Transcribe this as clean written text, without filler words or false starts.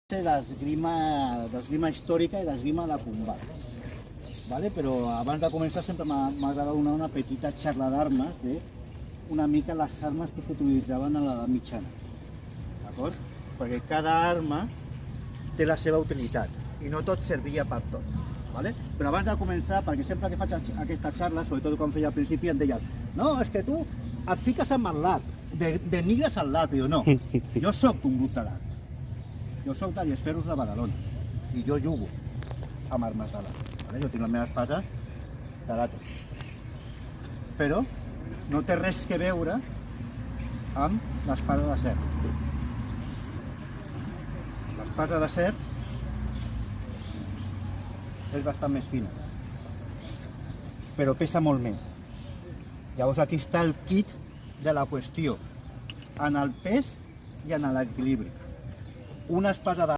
d'esgrima històrica i d'esgrima de combat. Vale? Però abans de començar sempre m'ha agradat donar una petita xarra d'armes una mica les armes que s'utilitzaven a l'edat mitjana. D'acord? Perquè cada arma té la seva utilitat i no tot servia per tot. Vale? Però abans de començar, perquè sempre que faig aquesta xarra, sobretot quan feia al principi, em deien no, és que tu et fiques amb l'arc, denigres l'arc. I jo no, jo soc d'un grup de l'arc. Jo soc de les Ferros de Badalona i jo jugo amb armes de l'arc. Vale? Jo tinc la meva espasa de l'àtom. Però no té res que veure amb l'espasa d'acer. L'espasa d'acer és bastant més fina, però pesa molt més. Llavors aquí està el kit de la qüestió, en el pes i en l'equilibri. Una espasa de